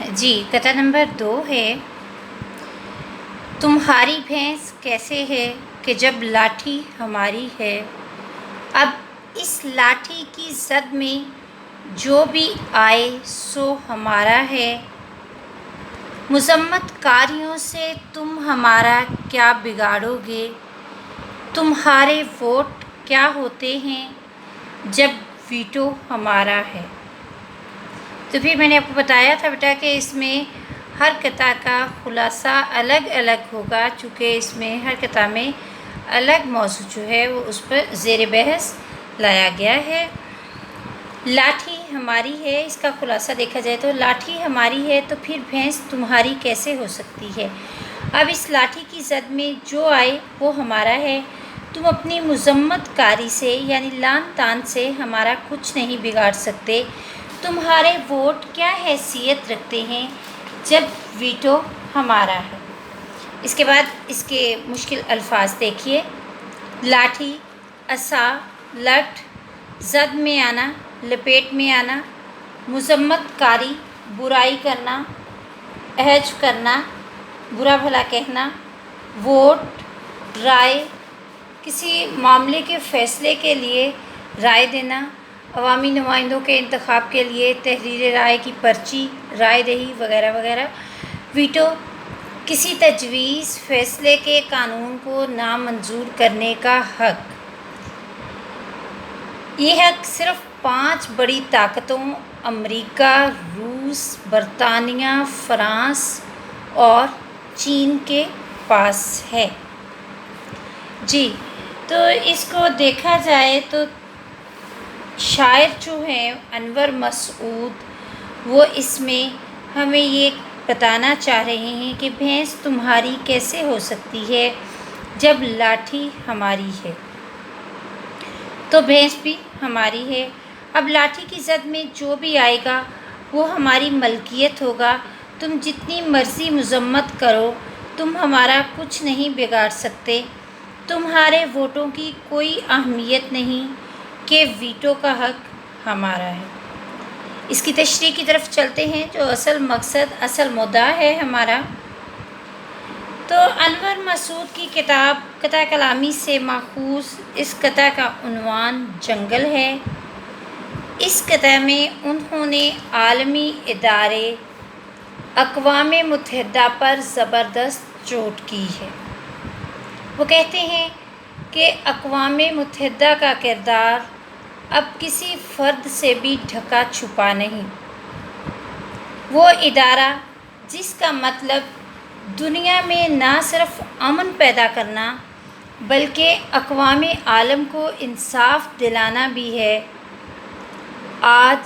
جی قطعہ number 2 ہے، تمہاری بھینس کیسے ہے کہ جب لاٹھی ہماری ہے، اب اس لاٹھی کی زد میں جو بھی آئے سو ہمارا ہے، مذمت کاریوں سے تم ہمارا کیا بگاڑو گے، تمہارے ووٹ کیا ہوتے ہیں جب ویٹو ہمارا ہے۔ تو پھر میں نے آپ کو بتایا تھا بیٹا کہ اس میں ہر قطعہ کا خلاصہ الگ الگ ہوگا، چونکہ اس میں ہر قطعہ میں الگ موضوع جو ہے وہ اس پر زیر بحث لایا گیا ہے۔ لاٹھی ہماری ہے، اس کا خلاصہ دیکھا جائے تو لاٹھی ہماری ہے تو پھر بھینس تمہاری کیسے ہو سکتی ہے۔ اب اس لاٹھی کی زد میں جو آئے وہ ہمارا ہے، تم اپنی مذمت کاری سے یعنی لعن طعن سے ہمارا کچھ نہیں بگاڑ سکتے، تمہارے ووٹ کیا حیثیت رکھتے ہیں جب ویٹو ہمارا ہے۔ اس کے بعد اس کے مشکل الفاظ دیکھیے، لاٹھی، عصا، لٹھ، زد میں آنا، لپیٹ میں آنا، مذمت کاری، برائی کرنا، احج کرنا، برا بھلا کہنا، ووٹ، رائے، کسی معاملے کے فیصلے کے لیے رائے دینا، عوامی نمائندوں کے انتخاب کے لیے تحریر رائے کی پرچی، رائے دہی وغیرہ وغیرہ۔ ویٹو، کسی تجویز، فیصلے کے قانون کو نامنظور کرنے کا حق۔ یہ حق صرف 5 بڑی طاقتوں امریکہ، روس، برطانیہ، فرانس اور چین کے پاس ہے۔ جی تو اس کو دیکھا جائے تو شاعر جو ہیں انور مسعود، وہ اس میں ہمیں یہ بتانا چاہ رہے ہیں کہ بھینس تمہاری کیسے ہو سکتی ہے جب لاٹھی ہماری ہے، تو بھینس بھی ہماری ہے۔ اب لاٹھی کی زد میں جو بھی آئے گا وہ ہماری ملکیت ہوگا، تم جتنی مرضی مذمت کرو تم ہمارا کچھ نہیں بگاڑ سکتے، تمہارے ووٹوں کی کوئی اہمیت نہیں کہ ویٹو کا حق ہمارا ہے۔ اس کی تشریح کی طرف چلتے ہیں، جو اصل مقصد، اصل مدعا ہے ہمارا۔ تو انور مسعود کی کتاب قطع کلامی سے ماخوذ اس قطعہ کا عنوان جنگل ہے۔ اس قطعہ میں انہوں نے عالمی ادارے اقوام متحدہ پر زبردست چوٹ کی ہے۔ وہ کہتے ہیں کہ اقوام متحدہ کا کردار اب کسی فرد سے بھی ڈھکا چھپا نہیں۔ وہ ادارہ جس کا مطلب دنیا میں نہ صرف امن پیدا کرنا بلکہ اقوام عالم کو انصاف دلانا بھی ہے، آج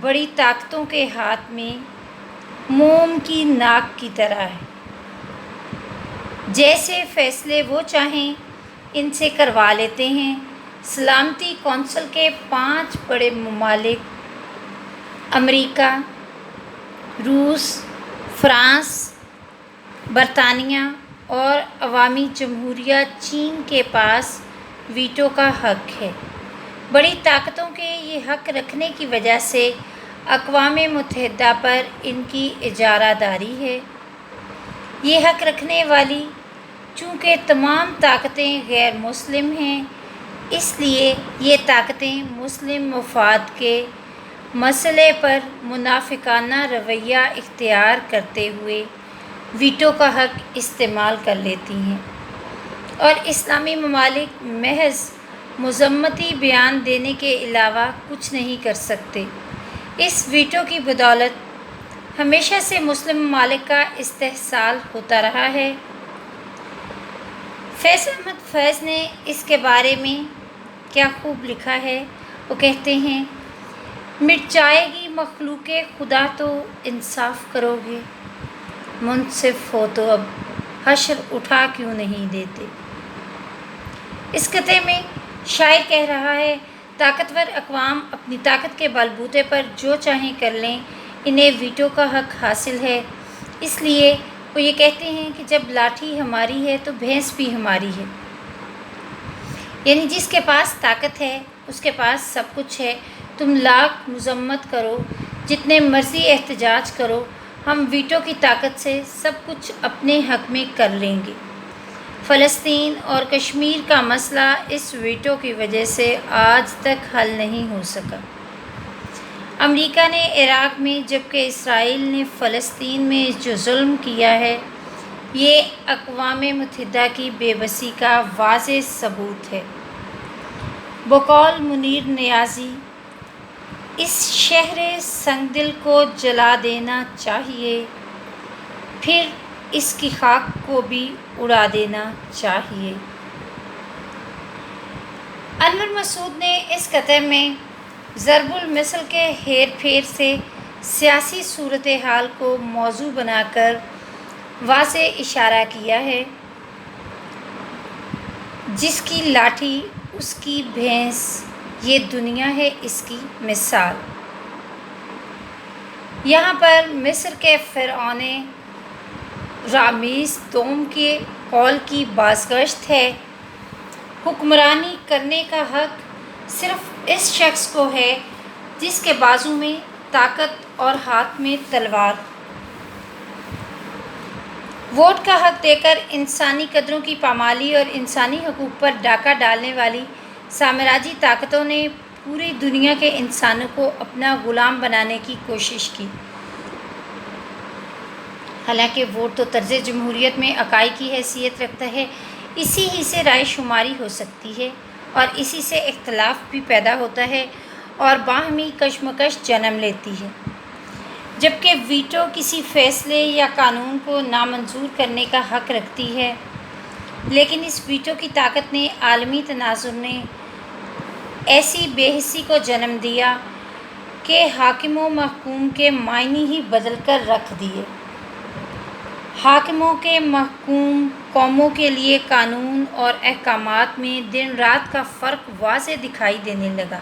بڑی طاقتوں کے ہاتھ میں موم کی ناک کی طرح ہے۔ جیسے فیصلے وہ چاہیں ان سے کروا لیتے ہیں۔ سلامتی کونسل کے 5 بڑے ممالک امریکہ، روس، فرانس، برطانیہ اور عوامی جمہوریہ چین کے پاس ویٹو کا حق ہے۔ بڑی طاقتوں کے یہ حق رکھنے کی وجہ سے اقوام متحدہ پر ان کی اجارہ داری ہے۔ یہ حق رکھنے والی چونکہ تمام طاقتیں غیر مسلم ہیں، اس لیے یہ طاقتیں مسلم مفاد کے مسئلے پر منافقانہ رویہ اختیار کرتے ہوئے ویٹو کا حق استعمال کر لیتی ہیں، اور اسلامی ممالک محض مذمتی بیان دینے کے علاوہ کچھ نہیں کر سکتے۔ اس ویٹو کی بدولت ہمیشہ سے مسلم ممالک کا استحصال ہوتا رہا ہے۔ فیض احمد فیض نے اس کے بارے میں کیا خوب لکھا ہے، وہ کہتے ہیں، مٹ جائے گی مخلوق خدا تو انصاف کرو گے، منصف ہو تو اب حشر اٹھا کیوں نہیں دیتے۔ اس قطعے میں شاعر کہہ رہا ہے، طاقتور اقوام اپنی طاقت کے بل بوتے پر جو چاہیں کر لیں، انہیں ویٹو کا حق حاصل ہے۔ اس لیے وہ یہ کہتے ہیں کہ جب لاٹھی ہماری ہے تو بھینس بھی ہماری ہے، یعنی جس کے پاس طاقت ہے اس کے پاس سب کچھ ہے۔ تم لاکھ مذمت کرو، جتنے مرضی احتجاج کرو، ہم ویٹو کی طاقت سے سب کچھ اپنے حق میں کر لیں گے۔ فلسطین اور کشمیر کا مسئلہ اس ویٹو کی وجہ سے آج تک حل نہیں ہو سکا۔ امریکہ نے عراق میں جبکہ اسرائیل نے فلسطین میں جو ظلم کیا ہے، یہ اقوام متحدہ کی بے بسی کا واضح ثبوت ہے۔ بقول منیر نیازی، اس شہر سنگدل کو جلا دینا چاہیے، پھر اس کی خاک کو بھی اڑا دینا چاہیے۔ انور مسعود نے اس قطعے میں ضرب المثل کے ہیر پھیر سے سیاسی صورتحال کو موضوع بنا کر واضح اشارہ کیا ہے، جس کی لاٹھی اس کی بھینس، یہ دنیا ہے اس کی مثال۔ یہاں پر مصر کے فرعون رامسیس دوم کے قول کی بازگشت ہے، حکمرانی کرنے کا حق صرف اس شخص کو ہے جس کے بازو میں طاقت اور ہاتھ میں تلوار۔ ووٹ کا حق دے کر انسانی قدروں کی پامالی اور انسانی حقوق پر ڈاکہ ڈالنے والی سامراجی طاقتوں نے پوری دنیا کے انسانوں کو اپنا غلام بنانے کی کوشش کی۔ حالانکہ ووٹ تو طرز جمہوریت میں اکائی کی حیثیت رکھتا ہے، اسی ہی سے رائے شماری ہو سکتی ہے اور اسی سے اختلاف بھی پیدا ہوتا ہے اور باہمی کشمکش جنم لیتی ہے، جبکہ ویٹو کسی فیصلے یا قانون کو نامنظور کرنے کا حق رکھتی ہے۔ لیکن اس ویٹو کی طاقت نے عالمی تناظر میں ایسی بے حسی کو جنم دیا کہ حاکم و محکوم کے معنی ہی بدل کر رکھ دیے۔ حاکموں کے محکوم قوموں کے لیے قانون اور احکامات میں دن رات کا فرق واضح دکھائی دینے لگا۔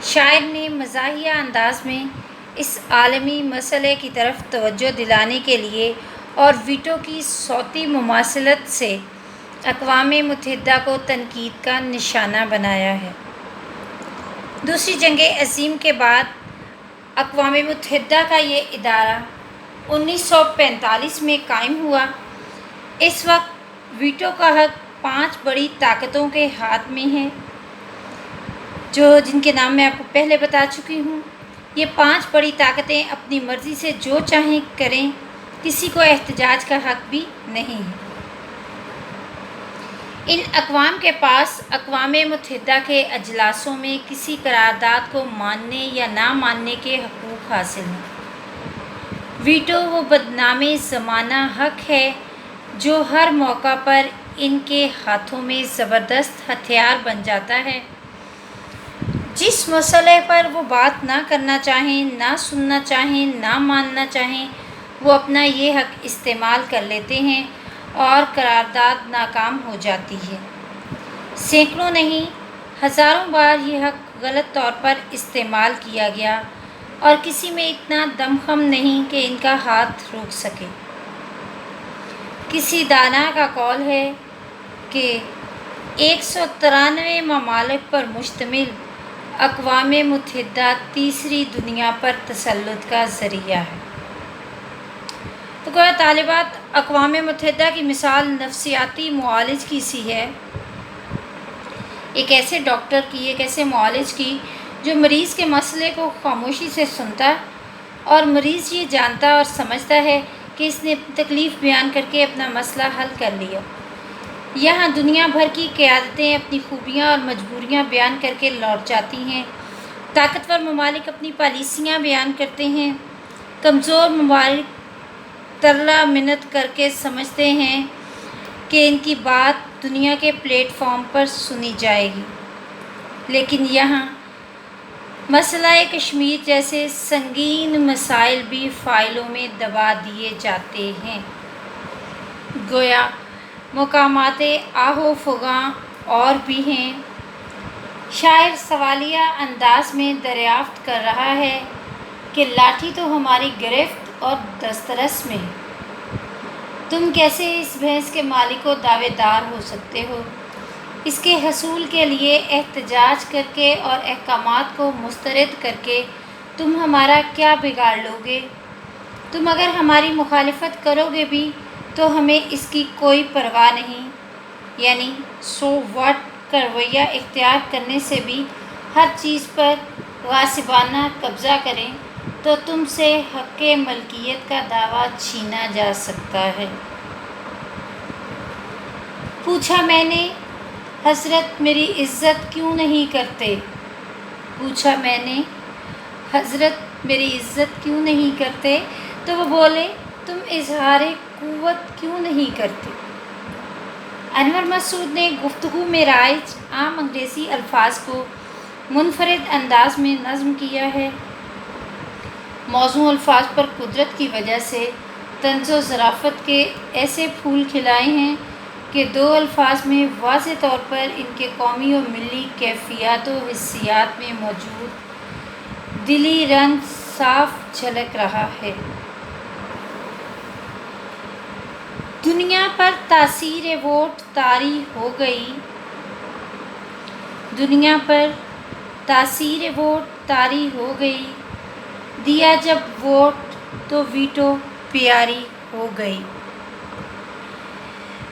شاعر نے مزاحیہ انداز میں اس عالمی مسئلے کی طرف توجہ دلانے کے لیے اور ویٹو کی صوتی مماثلت سے اقوام متحدہ کو تنقید کا نشانہ بنایا ہے۔ دوسری جنگ عظیم کے بعد اقوام متحدہ کا یہ ادارہ 1945 میں قائم ہوا۔ اس وقت ویٹو کا حق 5 بڑی طاقتوں کے ہاتھ میں ہے، جن کے نام میں آپ کو پہلے بتا چکی ہوں۔ یہ 5 بڑی طاقتیں اپنی مرضی سے جو چاہیں کریں، کسی کو احتجاج کا حق بھی نہیں ہے۔ ان اقوام کے پاس اقوام متحدہ کے اجلاسوں میں کسی قرارداد کو ماننے یا نہ ماننے کے حقوق حاصل ہیں۔ ویٹو وہ بدنام زمانہ حق ہے جو ہر موقع پر ان کے ہاتھوں میں زبردست ہتھیار بن جاتا ہے۔ جس مسئلے پر وہ بات نہ کرنا چاہیں، نہ سننا چاہیں، نہ ماننا چاہیں، وہ اپنا یہ حق استعمال کر لیتے ہیں اور قرارداد ناکام ہو جاتی ہے۔ سینکڑوں نہیں، ہزاروں بار یہ حق غلط طور پر استعمال کیا گیا اور کسی میں اتنا دمخم نہیں کہ ان کا ہاتھ روک سکے۔ کسی دانا کا قول ہے کہ 193 ممالک پر مشتمل اقوام متحدہ تیسری دنیا پر تسلط کا ذریعہ ہے۔ تو گویا طالبات، اقوام متحدہ کی مثال نفسیاتی معالج کی سی ہے، ایک ایسے ڈاکٹر کی، ایک ایسے معالج کی جو مریض کے مسئلے کو خاموشی سے سنتا اور مریض یہ جانتا اور سمجھتا ہے کہ اس نے تکلیف بیان کر کے اپنا مسئلہ حل کر لیا۔ یہاں دنیا بھر کی قیادتیں اپنی خوبیاں اور مجبوریاں بیان کر کے لوٹ جاتی ہیں، طاقتور ممالک اپنی پالیسیاں بیان کرتے ہیں، کمزور ممالک ترلا منت کر کے سمجھتے ہیں کہ ان کی بات دنیا کے پلیٹ فارم پر سنی جائے گی، لیکن یہاں مسئلہ کشمیر جیسے سنگین مسائل بھی فائلوں میں دبا دیے جاتے ہیں۔ گویا مقامات آہ و فغاں اور بھی ہیں۔ شاعر سوالیہ انداز میں دریافت کر رہا ہے کہ لاٹھی تو ہماری گرفت اور دسترس میں ہے، تم کیسے اس بھینس کے مالک و دعوے دار ہو سکتے ہو؟ اس کے حصول کے لیے احتجاج کر کے اور احکامات کو مسترد کر کے تم ہمارا کیا بگاڑ لوگے؟ تم اگر ہماری مخالفت کرو گے بھی تو ہمیں اس کی کوئی پرواہ نہیں، یعنی سو واٹ کا رویہ اختیار کرنے سے بھی ہر چیز پر غاصبانہ قبضہ کریں تو تم سے حق ملکیت کا دعویٰ چھینا جا سکتا ہے۔ پوچھا میں نے، حضرت میری عزت کیوں نہیں کرتے؟ پوچھا میں نے، حضرت میری عزت کیوں نہیں کرتے؟ تو وہ بولے، تم اظہار قوت کیوں نہیں کرتے؟ انور مسعود نے گفتگو میں رائج عام انگریزی الفاظ کو منفرد انداز میں نظم کیا ہے۔ موزوں الفاظ پر قدرت کی وجہ سے طنز و ظرافت کے ایسے پھول کھلائے ہیں کہ دو الفاظ میں واضح طور پر ان کے قومی و ملی کیفیات و حسیات میں موجود دلی رنگ صاف جھلک رہا ہے۔ دنیا پر تاثیر ووٹ طاری ہو گئی، دنیا پر تاثیر ووٹ طاری ہو گئی، دیا جب ووٹ تو ویٹو پیاری ہو گئی۔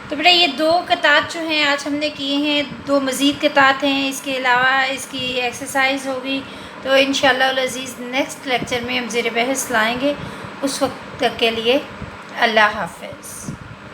تو بیٹا یہ دو قطعات جو ہیں آج ہم نے کیے ہیں، دو مزید قطعات ہیں، اس کے علاوہ اس کی ایکسرسائز ہوگی، تو انشاءاللہ العزیز نیکسٹ لیکچر میں ہم زیر بحث لائیں گے۔ اس وقت تک کے لیے اللہ حافظ۔